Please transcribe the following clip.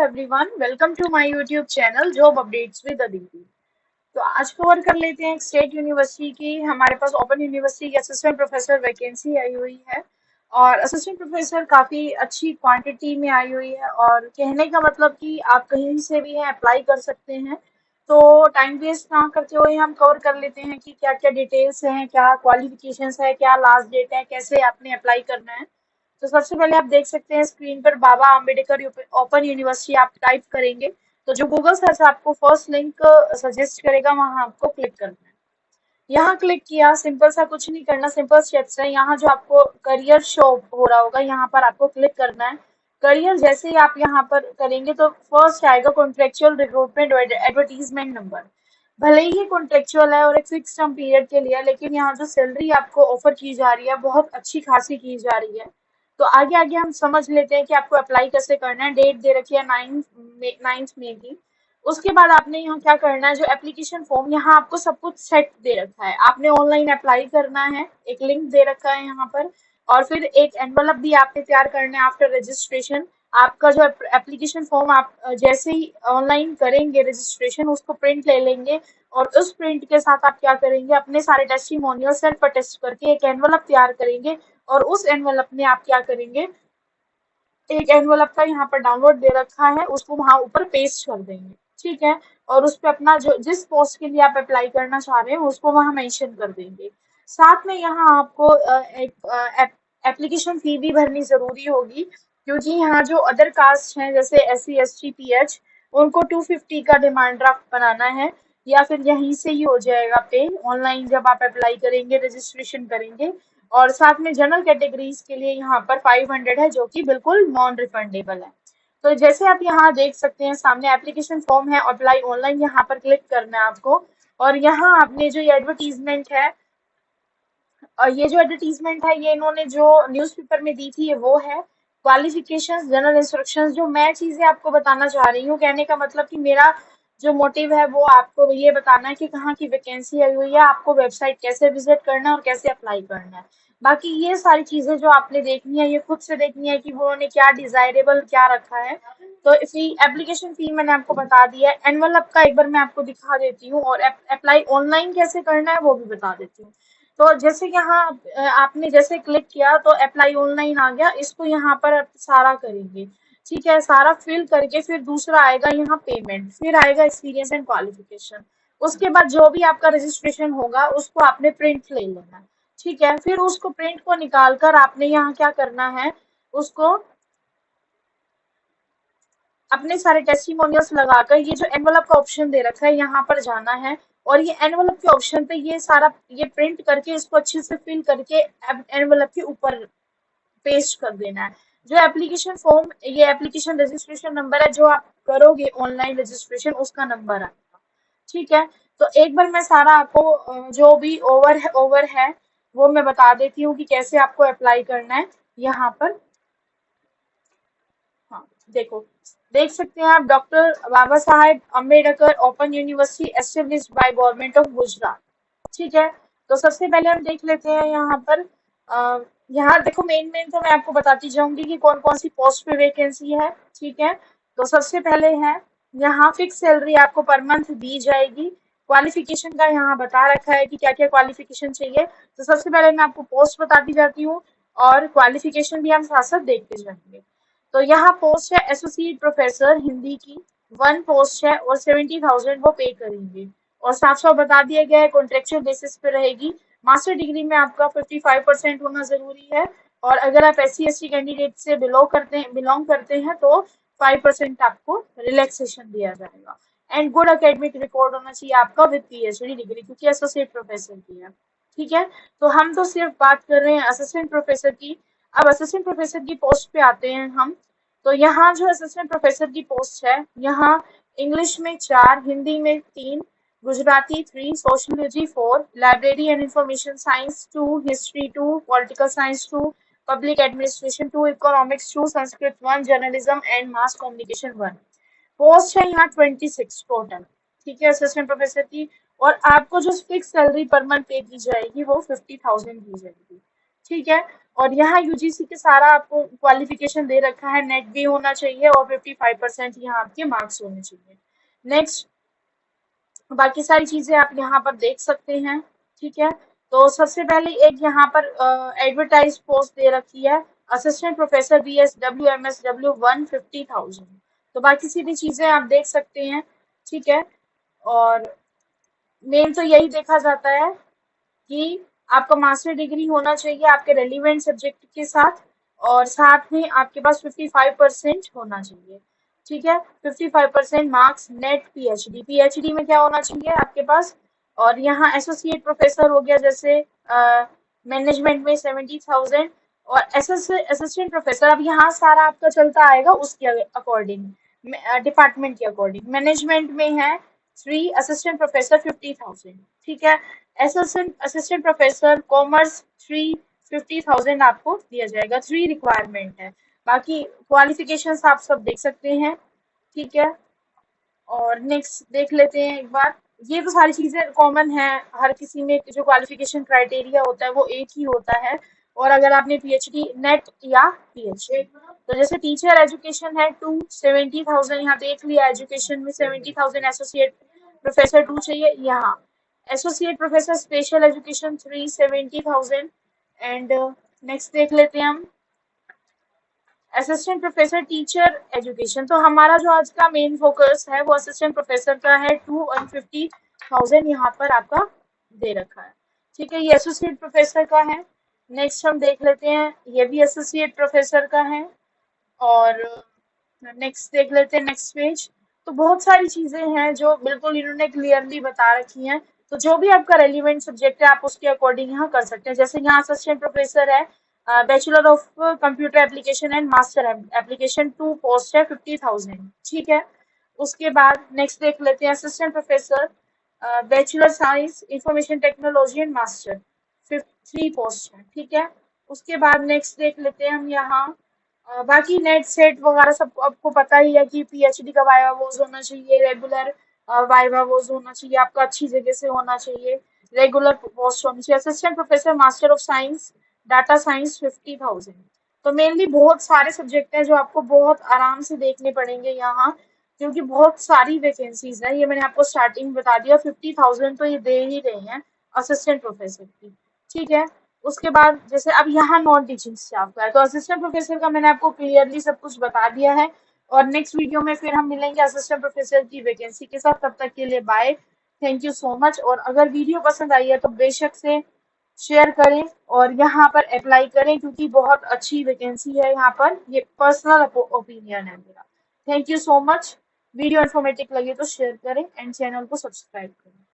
Everyone, welcome to my YouTube channel job updates with Aditi. तो आज cover कर लेते हैं स्टेट यूनिवर्सिटी की। हमारे पास ओपन यूनिवर्सिटी की असिस्टेंट प्रोफेसर वैकेंसी आई हुई है और असिस्टेंट प्रोफेसर काफी अच्छी क्वांटिटी में आई हुई है और कहने का मतलब कि आप कहीं से भी हैं अप्लाई कर सकते हैं। तो टाइम वेस्ट ना करते हुए हम कवर कर लेते हैं कि क्या क्या डिटेल्स हैं, क्या क्वालिफिकेशंस है, क्या लास्ट डेट है, कैसे आपने अप्लाई करना है। तो सबसे पहले आप देख सकते हैं स्क्रीन पर बाबा अम्बेडकर ओपन यूनिवर्सिटी आप टाइप करेंगे तो जो गूगल सर्च आपको फर्स्ट लिंक सजेस्ट करेगा वहां आपको क्लिक करना है। यहाँ क्लिक किया, सिंपल सा कुछ नहीं करना, सिंपल स्टेप्स है। यहाँ जो आपको करियर शो हो रहा होगा यहाँ पर आपको क्लिक करना है। करियर जैसे ही आप यहाँ पर करेंगे तो फर्स्ट आएगा कॉन्ट्रेक्चुअल रिक्रूटमेंट एडवर्टीजमेंट नंबर। भले ही ये कॉन्ट्रेक्चुअल है और एक फिक्स टर्म पीरियड के लिए, लेकिन यहाँ जो सैलरी आपको ऑफर की जा रही है बहुत अच्छी खासी की जा रही है। तो आगे आगे हम समझ लेते हैं कि आपको अप्लाई कैसे करना है। डेट दे रखी है 9 मई की। उसके बाद आपने यहाँ क्या करना है, जो एप्लीकेशन फॉर्म यहाँ आपको सब कुछ सेट दे रखा है, आपने ऑनलाइन अप्लाई करना है, एक लिंक दे रखा है यहाँ पर। और फिर एक एनवलप भी आपने तैयार करना है आफ्टर रजिस्ट्रेशन। आपका जो एप्लीकेशन फॉर्म आप जैसे ही ऑनलाइन करेंगे रजिस्ट्रेशन, उसको प्रिंट ले लेंगे और उस प्रिंट के साथ आप क्या करेंगे, अपने सारे टेस्टिमोनियल सेल्फ अटेस्ट करके एक एनवलप तैयार करेंगे और उस एनवलप में आप क्या करेंगे, एक एनवलप का यहाँ पर डाउनलोड दे रखा है, उसको वहां ऊपर पेस्ट कर देंगे। ठीक है। और उस पे अपना जो जिस पोस्ट के लिए आप अप्लाई करना चाह रहे हैं उसको वहां मेंशन कर देंगे। साथ में यहाँ आपको एक एप्लीकेशन फी भी भरनी जरूरी होगी, क्योंकि यहाँ जो अदर कास्ट हैं जैसे SC ST PH, उनको 250 का डिमांड ड्राफ्ट बनाना है, या फिर यहीं से ही हो जाएगा पे ऑनलाइन जब आप अप्लाई करेंगे रजिस्ट्रेशन करेंगे। और साथ में जनरल कैटेगरीज के लिए यहाँ पर 500 है, जो कि बिल्कुल नॉन रिफंडेबल है। तो जैसे आप यहाँ देख सकते हैं सामने एप्लीकेशन फॉर्म है, अप्लाई ऑनलाइन यहाँ पर क्लिक करना है आपको। और यहाँ आपने जो ये एडवर्टीजमेंट है, ये इन्होंने जो न्यूज़पेपर में दी थी ये वो है। क्वालिफिकेशंस, जनरल इंस्ट्रक्शंस, जो मैं चीजें आपको बताना चाह रही हूँ, कहने का मतलब कि मेरा जो मोटिव है वो आपको ये बताना है कि कहाँ की वैकेंसी आई हुई है, आपको वेबसाइट कैसे विजिट करना है और कैसे अप्लाई करना है। बाकी ये सारी चीजें जो आपने देखनी है ये खुद से देखनी है कि वो उन्होंने क्या डिजायरेबल क्या रखा है। तो इसी एप्लीकेशन फी मैंने आपको बता दिया है। एनवलप का एक बार मैं आपको दिखा देती हूँ और अप्लाई ऑनलाइन कैसे करना है वो भी बता देती हूँ। तो जैसे यहाँ आपने जैसे क्लिक किया तो अप्लाई ऑनलाइन आ गया, इसको यहाँ पर आप सारा करेंगे। ठीक है, सारा फिल करके फिर दूसरा आएगा यहाँ पेमेंट, फिर आएगा एक्सपीरियंस एंड क्वालिफिकेशन। उसके बाद जो भी आपका रजिस्ट्रेशन होगा उसको आपने प्रिंट ले लेना है। ठीक है, फिर उसको प्रिंट को निकाल कर आपने यहाँ क्या करना है, उसको अपने सारे टेस्टिमोनियल्स लगाकर ये जो एनवलप का ऑप्शन दे रखा है यहाँ पर जाना है। और ये एनवलप के ऑप्शन पे ये सारा ये प्रिंट करके इसको अच्छे से फिल करके एनवलप के ऊपर पेस्ट कर देना है। जो एप्लीकेशन फॉर्म, ये एप्लीकेशन रजिस्ट्रेशन नंबर है, जो आप करोगे ऑनलाइन रजिस्ट्रेशन उसका नंबर आएगा। ठीक है। तो एक बार मैं सारा आपको जो भी ओवर है वो मैं बता देती हूँ कि कैसे आपको अप्लाई करना है यहाँ पर। हाँ, देखो, देख सकते हैं आप, doctor Baba Saheb Ambedkar open university established by government of Gujarat. ठीक है। तो सबसे पहले हम देख लेते हैं यहाँ पर यहाँ देखो, मेन मेन तो मैं आपको बताती जाऊंगी कि कौन कौन सी पोस्ट पे वैकेंसी है। ठीक है। तो सबसे पहले है यहाँ फिक्स सैलरी आपको पर मंथ दी जाएगी। क्वालिफिकेशन का यहाँ बता रखा है कि क्या क्या क्वालिफिकेशन चाहिए। तो सबसे पहले मैं आपको पोस्ट बताती जाती हूँ और क्वालिफिकेशन भी हम साथ साथ देखते जाएंगे। तो यहाँ पोस्ट है एसोसिएट प्रोफेसर हिंदी की, 1 पोस्ट है और 70,000 वो पे करेंगे। और साफ साफ बता दिया गया है कॉन्ट्रेक्चुअल बेसिस पे रहेगी। मास्टर डिग्री में आपका 55% होना जरूरी है। और अगर आप SC ST कैंडिडेट से बिलोंग करते हैं तो 5% आपको रिलैक्सेशन दिया जाएगा। एंड गुड एकेडमिक रिकॉर्ड होना चाहिए आपका विद PhD डिग्री, क्योंकि एसोसिएट प्रोफेसर की है। ठीक है। तो हम तो सिर्फ बात कर रहे हैं असिस्टेंट प्रोफेसर की। अब असिस्टेंट प्रोफेसर की पोस्ट पे आते हैं हम। तो यहाँ जो असिस्टेंट प्रोफेसर की पोस्ट है, यहाँ इंग्लिश में 4, हिंदी में 3, Gujarati 3, sociology 4, library and information science 2, history 2, political science 2, public administration 2, economics 2, Sanskrit 1, journalism and mass communication 1। Post है यहाँ 26 टोटल। ठीक है, असिस्टेंट प्रोफेसर की। और आपको जो फिक्स सैलरी पर मंथ पे की जाएगी वो 50,000 दी जाएगी। ठीक है। और यहाँ यूजीसी के सारा आपको क्वालिफिकेशन दे रखा है, नेट भी होना चाहिए और 55% यहाँ आपके मार्क्स होने चाहिए। नेक्स्ट, बाकी सारी चीजें आप यहाँ पर देख सकते हैं। ठीक है, तो सबसे पहले एक यहाँ पर एडवर्टाइज पोस्ट दे रखी है, असिस्टेंट प्रोफेसर BSW MSW 150,000। तो बाकी सारी चीजें आप देख सकते हैं। ठीक है, और मेन तो यही देखा जाता है कि आपका मास्टर डिग्री होना चाहिए आपके रेलिवेंट सब्जेक्ट के साथ, और साथ में आपके पास 55% होना चाहिए। ठीक है, 55% मार्क्स नेट पीएचडी। पीएचडी में क्या होना चाहिए आपके पास, और यहाँ एसोसिएट प्रोफेसर हो गया, जैसे मैनेजमेंट में 70,000, और असिस्टेंट प्रोफेसर अब यहाँ सारा आपका चलता आएगा उसके अकॉर्डिंग, डिपार्टमेंट के अकॉर्डिंग। मैनेजमेंट में है 3, असिस्टेंट प्रोफेसर 50,000। ठीक है, असिस्टेंट प्रोफेसर कॉमर्स 3, 50,000 आपको दिया जाएगा। 3 रिक्वायरमेंट है, बाकी क्वालिफिकेशंस आप सब देख सकते हैं। ठीक है, और नेक्स्ट देख लेते हैं एक बार। ये तो सारी चीजें कॉमन है, हर किसी में जो क्वालिफिकेशन क्राइटेरिया होता है वो एक ही होता है। और अगर आपने पीएचडी नेट या पीएचडी, तो जैसे टीचर एजुकेशन है 270,000, यहाँ देख लिया, एजुकेशन में 70,000, एसोसिएट प्रोफेसर 2 चाहिए यहाँ, associate professor special education 370,000। And next देख लेते हैं हम असिस्टेंट प्रोफेसर टीचर एजुकेशन। तो हमारा जो आज का मेन फोकस है वो असिस्टेंट प्रोफेसर का है, 250,000 यहाँ पर आपका दे रखा है। ठीक है, ये एसोसिएट प्रोफेसर का है। नेक्स्ट हम देख लेते हैं, ये भी एसोसिएट प्रोफेसर का है। और नेक्स्ट देख लेते हैं नेक्स्ट पेज। तो बहुत सारी चीजें हैं जो बिल्कुल इन्होंने क्लियरली बता रखी हैं। तो जो भी आपका रेलिवेंट सब्जेक्ट है आप उसके अकॉर्डिंग यहाँ कर सकते हैं। जैसे यहाँ असिस्टेंट प्रोफेसर है, bachelor of computer application and master application 2 post है, 50,000। ठीक है, उसके बाद नेक्स्ट देख लेते हैं assistant professor bachelor science information technology and master 3 post है। ठीक है, उसके बाद नेक्स्ट देख लेते हैं हम यहाँ बाकी नेट सेट वगैरह सब आपको पता ही है कि पीएचडी का वाइवा वोज होना चाहिए, रेगुलर वाइवा वोज होना चाहिए, आपका अच्छी जगह से होना चाहिए, रेगुलर पोस्ट होनी चाहिए। Assistant professor master of science data science 50,000। तो मेनली बहुत सारे सब्जेक्ट हैं जो आपको बहुत आराम से देखने पड़ेंगे यहाँ, क्योंकि बहुत सारी वैकेंसीज है। ये मैंने आपको स्टार्टिंग बता दिया, 50,000 तो ये दे ही रहे हैं असिस्टेंट प्रोफेसर की। ठीक है, उसके बाद जैसे अब यहाँ नॉन टीचिंग स्टाफ का है, तो असिस्टेंट प्रोफेसर का मैंने आपको क्लियरली सब कुछ बता दिया है। और नेक्स्ट वीडियो में फिर हम मिलेंगे असिस्टेंट प्रोफेसर की वैकेंसी के साथ। तब तक के लिए bye, thank you so much. और अगर वीडियो पसंद आई है तो बेशक से शेयर करें और यहाँ पर अप्लाई करें, क्योंकि बहुत अच्छी वैकेंसी है यहाँ पर। ये पर्सनल ओपिनियन है मेरा। Thank you so much. Video informative लगे तो शेयर करें एंड चैनल को सब्सक्राइब करें।